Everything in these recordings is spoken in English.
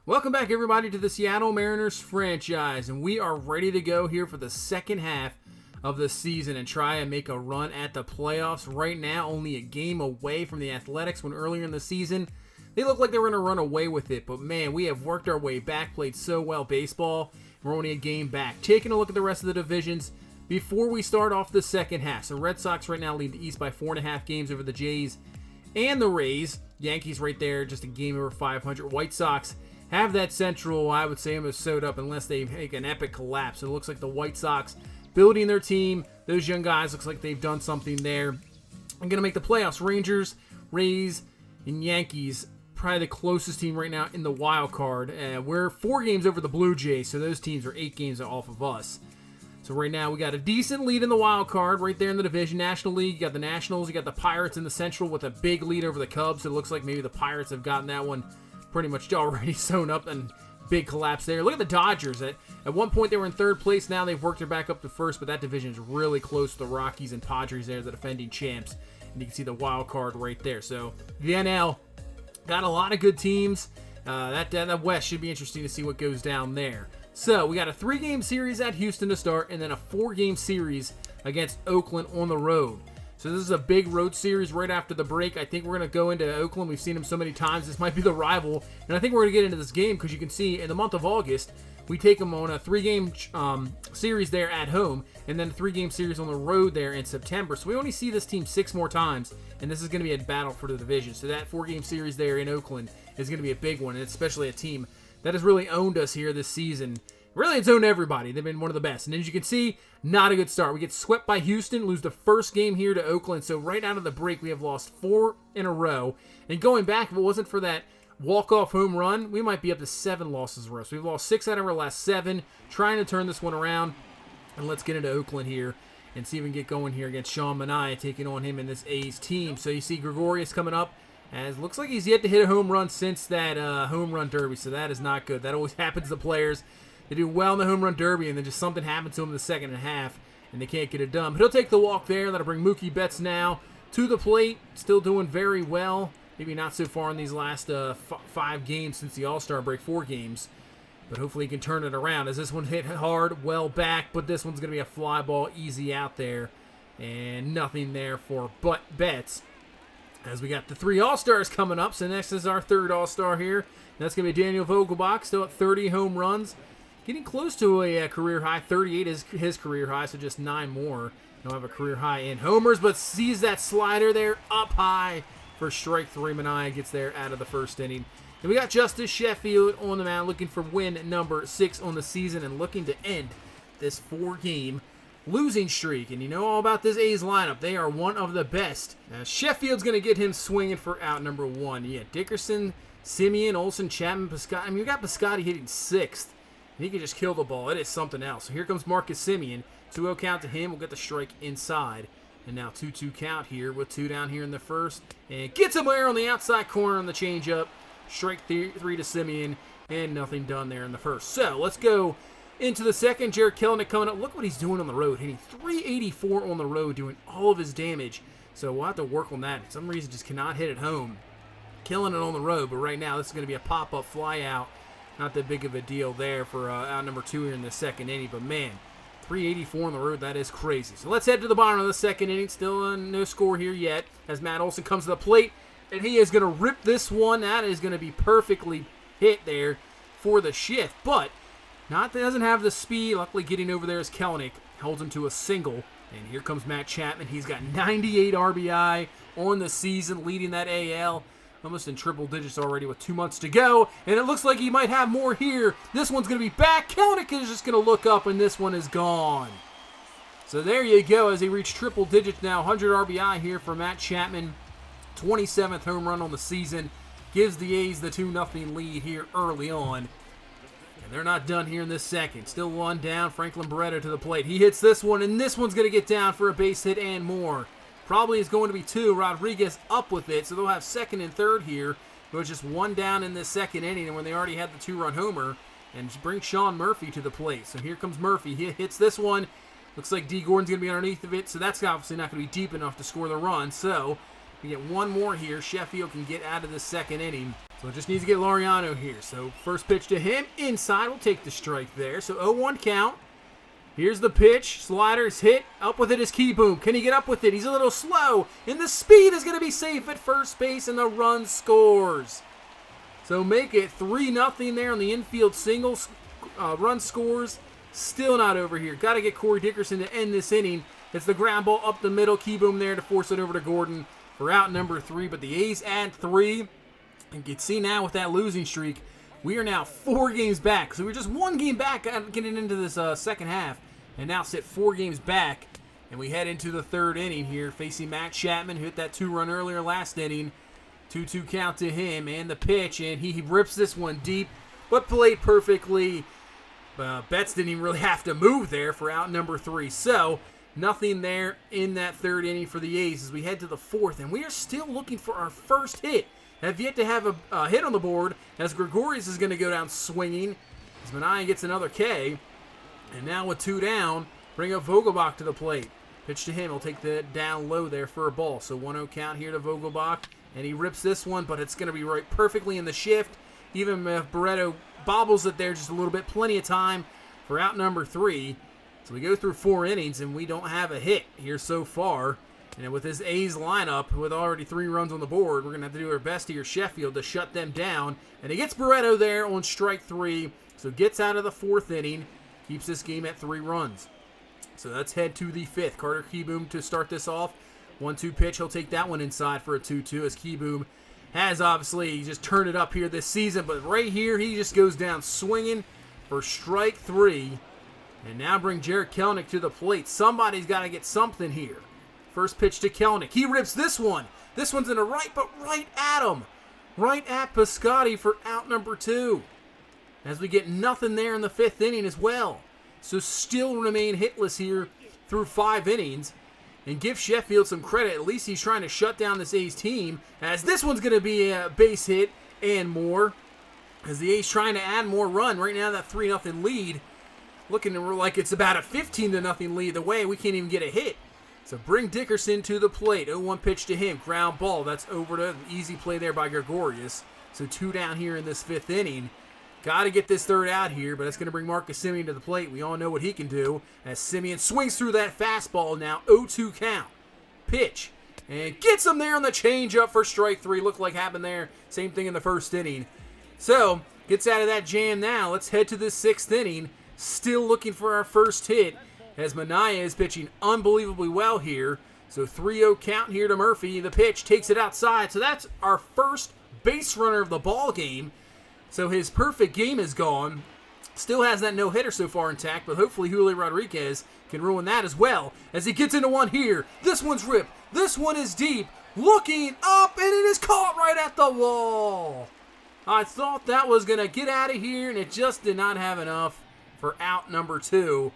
Welcome back, everybody, to the Seattle Mariners franchise, and we are ready to go here for the second half of the season and try and make a run at the playoffs. Right now, only a game away from the Athletics, when earlier in the season, they looked like they were going to run away with it, but man, we have worked our way back, played so well baseball, we're only a game back. Taking a look at the rest of the divisions before we start off the second half. So Red Sox right now lead the East by 4.5 games over the Jays and the Rays. Yankees right there, just a game over 500. White Sox have that Central, I would say, almost sewed up unless they make an epic collapse. It looks like the White Sox building their team. Those young guys looks like they've done something there. I'm going to make the playoffs. Rangers, Rays, and Yankees, probably the closest team right now in the wild card. We're 4 games over the Blue Jays, so those teams are 8 games off of us. So right now we got a decent lead in the wild card right there in the division. National League, you got the Nationals, you got the Pirates in the Central with a big lead over the Cubs. So it looks like maybe the Pirates have gotten that one pretty much already sewn up, and big collapse there. Look at the Dodgers. At one point they were in third place. Now they've worked their back up to first, but that division is really close to the Rockies and Padres there, the defending champs. And you can see the wild card right there. So the NL got a lot of good teams. That West should be interesting to see what goes down there. So we got a 3-game series at Houston to start, and then a 4-game series against Oakland on the road. So this is a big road series right after the break. I think we're going to go into Oakland. We've seen them so many times. This might be the rival. And I think we're going to get into this game because you can see in the month of August, we take them on a 3-game series there at home and then a 3-game series on the road there in September. So we only see this team 6 more times, and this is going to be a battle for the division. So that 4-game series there in Oakland is going to be a big one, and especially a team that has really owned us here this season. Really, it's owned everybody. They've been one of the best. And as you can see, not a good start. We get swept by Houston, lose the first game here to Oakland. So right out of the break, we have lost 4 in a row. And going back, if it wasn't for that walk-off home run, we might be up to 7 losses in a row. So we've lost 6 out of our last 7, trying to turn this one around. And let's get into Oakland here and see if we can get going here against Sean Manaea, taking on him in this A's team. So you see Gregorius coming up. As looks like he's yet to hit a home run since that home run derby. So that is not good. That always happens to players. They do well in the home run derby, and then just something happens to them in the second half, and they can't get it done. But he'll take the walk there. That'll bring Mookie Betts now to the plate. Still doing very well. Maybe not so far in these last 5 games since the All-Star break, 4 games. But hopefully he can turn it around. As this one hit hard, well back, but this one's going to be a fly ball, easy out there. And nothing there for Betts. As we got the 3 All-Stars coming up, so next is our 3rd All-Star here. That's going to be Daniel Vogelbach, still at 30 home runs. Getting close to a career high. 38 is his career high, so just 9 more. He'll have a career high in homers, but sees that slider there up high for strike 3. Manaea gets there out of the first inning. And we got Justice Sheffield on the mound looking for win number 6 on the season and looking to end this 4-game losing streak. And you know all about this A's lineup. They are one of the best. Now, Sheffield's going to get him swinging for out number 1. Yeah, Dickerson, Simeon, Olsen, Chapman, Piscotty. I mean, we got Piscotty hitting 6th. He can just kill the ball. It is something else. So here comes Marcus Semien. 2-0 count to him. We'll get the strike inside. And now 2-2 count here with 2 down here in the first. And gets him there on the outside corner on the changeup. Strike 3 to Semien. And nothing done there in the first. So let's go into the second. Jared Kelenic coming up. Look what he's doing on the road. Hitting 384 on the road. Doing all of his damage. So we'll have to work on that. For some reason just cannot hit it home. Killing it on the road. But right now this is going to be a pop-up fly out. Not that big of a deal there for out number 2 here in the second inning. But, man, 384 on the road, that is crazy. So let's head to the bottom of the second inning. Still no score here yet as Matt Olson comes to the plate. And he is going to rip this one. That is going to be perfectly hit there for the shift. But doesn't have the speed. Luckily getting over there is Kelenic. Holds him to a single. And here comes Matt Chapman. He's got 98 RBI on the season, leading that AL. Almost in triple digits already with 2 months to go. And it looks like he might have more here. This one's going to be back. Kelenic is just going to look up, and this one is gone. So there you go as he reached triple digits now. 100 RBI here for Matt Chapman. 27th home run on the season. Gives the A's the 2-0 lead here early on. And they're not done here in this second. Still 1 down. Franklin Barreto to the plate. He hits this one, and this one's going to get down for a base hit and more. Probably is going to be 2. Rodriguez up with it, so they'll have second and third here. It was just 1 down in the second inning, and when they already had the 2-run homer, and bring Sean Murphy to the plate. So here comes Murphy. He hits this one. Looks like D. Gordon's going to be underneath of it, so that's obviously not going to be deep enough to score the run. So We get one more here. Sheffield can get out of the second inning. So it just needs to get Laureano here. So first pitch to him. Inside will take the strike there. So 0-1 count. Here's the pitch. Slider's hit. Up with it is Keyboom. Can he get up with it? He's a little slow. And the speed is going to be safe at first base. And the run scores. So make it 3-0 there on the infield singles. Run scores. Still not over here. Got to get Corey Dickerson to end this inning. It's the ground ball up the middle. Keyboom there to force it over to Gordon for out number 3. But the A's add 3. And you can see now with that losing streak, we are now 4 games back. So we're just 1 game back getting into this second half. And now sit 4 games back. And we head into the third inning here, facing Matt Chapman, who hit that 2-run earlier last inning. 2-2 count to him, and the pitch, and he rips this one deep, but played perfectly. Betts didn't even really have to move there for out number 3. So, nothing there in that third inning for the A's as we head to the fourth, and we are still looking for our first hit. Have yet to have a hit on the board, as Gregorius is going to go down swinging, as Manaea gets another K. And now with 2 down, bring up Vogelbach to the plate. Pitch to him. He'll take the down low there for a ball. So 1-0 count here to Vogelbach. And he rips this one, but it's going to be right perfectly in the shift. Even if Barreto bobbles it there just a little bit, plenty of time for out number 3. So we go through 4 innings, and we don't have a hit here so far. And with this A's lineup, with already 3 runs on the board, we're going to have to do our best here, Sheffield, to shut them down. And he gets Barreto there on strike 3. So gets out of the 4th inning. Keeps this game at 3 runs. So let's head to the 5th. Carter Keyboom to start this off. 1-2 pitch. He'll take that one inside for a 2-2 as Keyboom has obviously just turned it up here this season. But right here, he just goes down swinging for strike 3. And now bring Jarred Kelenic to the plate. Somebody's got to get something here. First pitch to Kelenic. He rips this one. This one's in the right, but right at him. Right at Piscotty for out number 2. As we get nothing there in the 5th inning as well. So still remain hitless here through 5 innings. And give Sheffield some credit. At least he's trying to shut down this A's team. As this one's going to be a base hit and more. As the A's trying to add more run. Right now that 3-0 lead. Looking like it's about a 15-0 lead. The way we can't even get a hit. So bring Dickerson to the plate. 0-1 pitch to him. Ground ball. That's over to easy play there by Gregorius. So 2 down here in this 5th inning. Got to get this 3rd out here, but it's going to bring Marcus Semien to the plate. We all know what he can do as Semien swings through that fastball now. 0-2 count. Pitch. And gets him there on the changeup for strike 3. Looked like happened there. Same thing in the 1st inning. So, gets out of that jam now. Let's head to this 6th inning. Still looking for our first hit as Manaea is pitching unbelievably well here. So 3-0 count here to Murphy. The pitch takes it outside. So that's our first base runner of the ball game. So his perfect game is gone. Still has that no-hitter so far intact, but hopefully Julio Rodriguez can ruin that as well as he gets into one here. This one's ripped. This one is deep. Looking up, and it is caught right at the wall. I thought that was going to get out of here, and it just did not have enough for out number 2.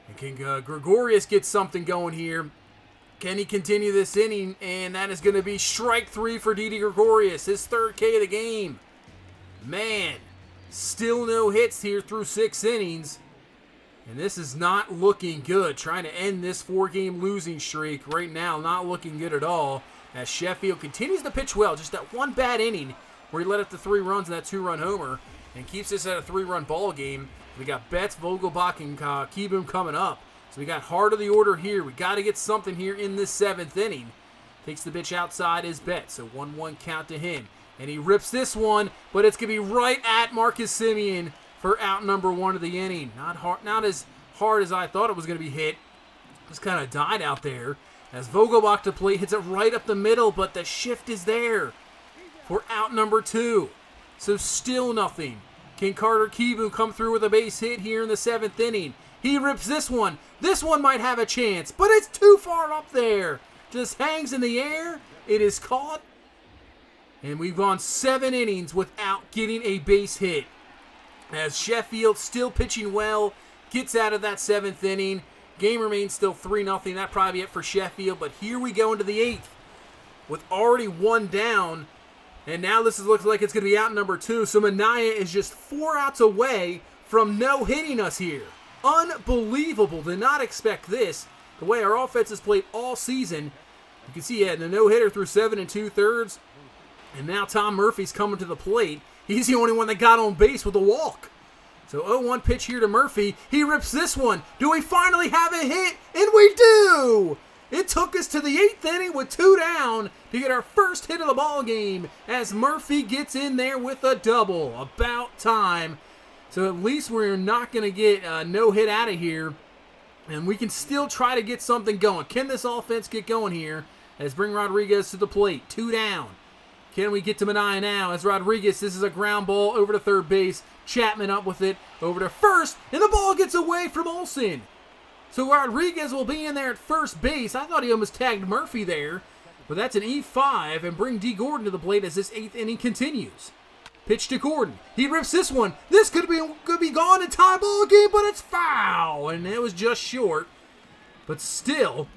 And can Gregorius get something going here? Can he continue this inning? And that is going to be strike 3 for Didi Gregorius, his 3rd K of the game. Man, still no hits here through 6 innings. And this is not looking good. Trying to end this 4-game losing streak right now. Not looking good at all. As Sheffield continues to pitch well. Just that one bad inning where he let up the 3 runs and that 2-run homer. And keeps this at a 3-run ball game. We got Betts, Vogelbach, and Keyboom coming up. So we got heart of the order here. We got to get something here in this 7th inning. Takes the pitch outside is Betts. So 1-1 count to him. And he rips this one, but it's going to be right at Marcus Semien for out number 1 of the inning. Not as hard as I thought it was going to be hit. Just kind of died out there. As Vogelbach to plate hits it right up the middle, but the shift is there for out number 2. So still nothing. Can Carter Keyboom come through with a base hit here in the 7th inning? He rips this one. This one might have a chance, but it's too far up there. Just hangs in the air. It is caught. And we've gone 7 innings without getting a base hit. As Sheffield, still pitching well, gets out of that 7th inning. Game remains still 3-0. That'd probably be it for Sheffield. But here we go into the 8th with already 1 down. And now this looks like it's going to be out number 2. So Manaea is just 4 outs away from no-hitting us here. Unbelievable. Did not expect this. The way our offense has played all season. You can see he had a no-hitter through 7 2/3. And now Tom Murphy's coming to the plate. He's the only one that got on base with a walk. So 0-1 pitch here to Murphy. He rips this one. Do we finally have a hit? And we do! It took us to the 8th inning with 2 down to get our first hit of the ball game as Murphy gets in there with a double. About time. So at least we're not going to get a no hit out of here. And we can still try to get something going. Can this offense get going here as bring Rodriguez to the plate? 2 down. Can we get to Manaea now as Rodriguez? This is a ground ball over to third base. Chapman up with it over to first. And the ball gets away from Olsen. So Rodriguez will be in there at first base. I thought he almost tagged Murphy there. But that's an E5 and bring D. Gordon to the plate as this 8th inning continues. Pitch to Gordon. He rips this one. This could be gone in tie ball game, but it's foul. And it was just short. But still,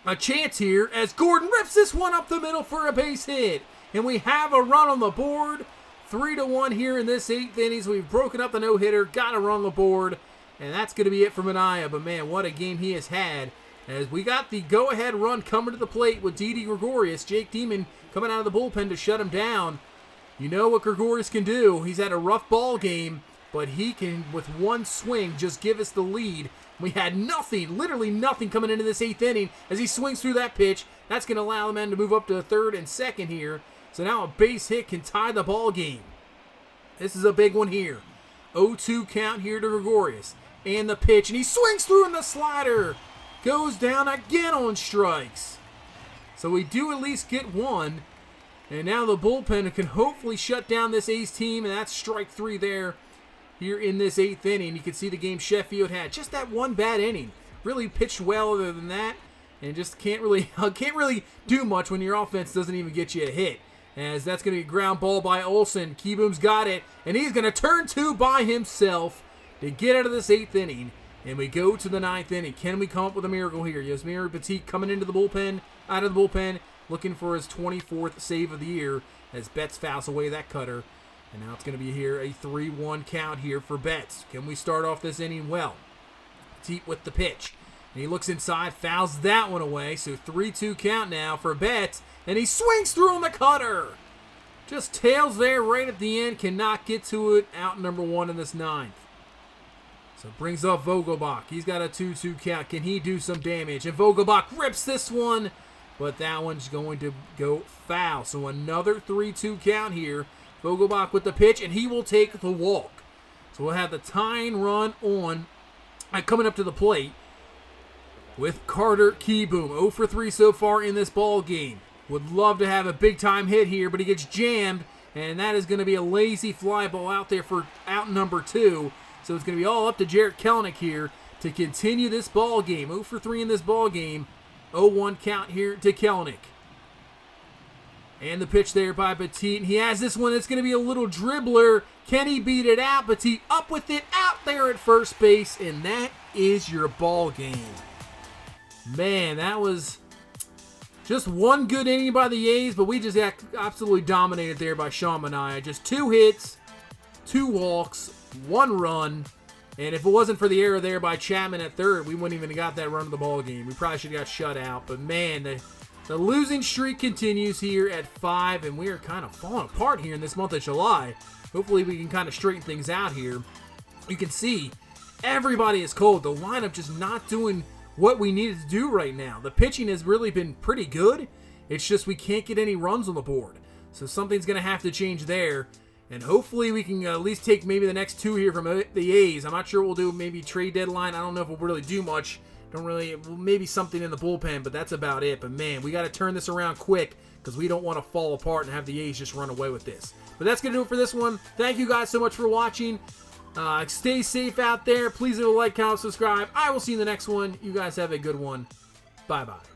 a chance here as Gordon rips this one up the middle for a base hit. And we have a run on the board. 3-1 here in this 8th inning. We've broken up the no-hitter. Got a run on the board. And that's going to be it for Manaea. But, man, what a game he has had. As we got the go-ahead run coming to the plate with Didi Gregorius. Jake Demon coming out of the bullpen to shut him down. You know what Gregorius can do. He's had a rough ball game. But he can, with one swing, just give us the lead. We had nothing, literally nothing coming into this 8th inning as he swings through that pitch. That's going to allow the men to move up to third and second here. So now a base hit can tie the ball game. This is a big one here. 0-2 count here to Gregorius. And the pitch, and he swings through in the slider. Goes down again on strikes. So we do at least get one. And now the bullpen can hopefully shut down this A's team, and that's strike 3 there here in this 8th inning. You can see the game Sheffield had. Just that one bad inning. Really pitched well other than that. And just can't really do much when your offense doesn't even get you a hit. As that's going to be a ground ball by Olsen. Keyboom's got it. And he's going to turn 2 by himself to get out of this 8th inning. And we go to the 9th inning. Can we come up with a miracle here? Yasmir Petit coming into the bullpen, out of the bullpen, looking for his 24th save of the year as Betts fouls away that cutter. And now it's going to be here a 3-1 count here for Betts. Can we start off this inning well? Petit with the pitch. And he looks inside, fouls that one away. So 3-2 count now for Betts. And he swings through on the cutter. Just tails there right at the end. Cannot get to it. Out number 1 in this 9th. So brings up Vogelbach. He's got a 2-2 count. Can he do some damage? And Vogelbach rips this one. But that one's going to go foul. So another 3-2 count here. Vogelbach with the pitch. And he will take the walk. So we'll have the tying run on. Coming up to the plate with Carter Keyboom. 0 for 3 so far in this ball game. Would love to have a big-time hit here, but he gets jammed, and that is going to be a lazy fly ball out there for out number 2. So it's going to be all up to Jarrett Kelenic here to continue this ball game. 0 for 3 in this ball game. 0-1 count here to Kelenic. And the pitch there by Petit. And he has this one that's going to be a little dribbler. Can he beat it out? Petit up with it out there at first base, and that is your ball game. Man, that was just one good inning by the A's, but we just got absolutely dominated there by Sean Manaea. Just 2 hits, 2 walks, 1 run, and if it wasn't for the error there by Chapman at third, we wouldn't even have got that run of the ball game. We probably should have got shut out, but man, the losing streak continues here at 5, and we are kind of falling apart here in this month of July. Hopefully we can kind of straighten things out here. You can see everybody is cold. The lineup just not doing what we needed to do right now. The pitching has really been pretty good. It's just we can't get any runs on the board. So something's going to have to change there. And hopefully we can at least take maybe the next 2 here from the A's. I'm not sure we'll do maybe trade deadline. I don't know if we'll really do much. Maybe something in the bullpen, but that's about it. But man, we got to turn this around quick because we don't want to fall apart and have the A's just run away with this. But that's going to do it for this one. Thank you guys so much for watching. Stay safe out there. Please leave a like, comment, subscribe. I will see you in the next one. You guys have a good one. Bye-bye.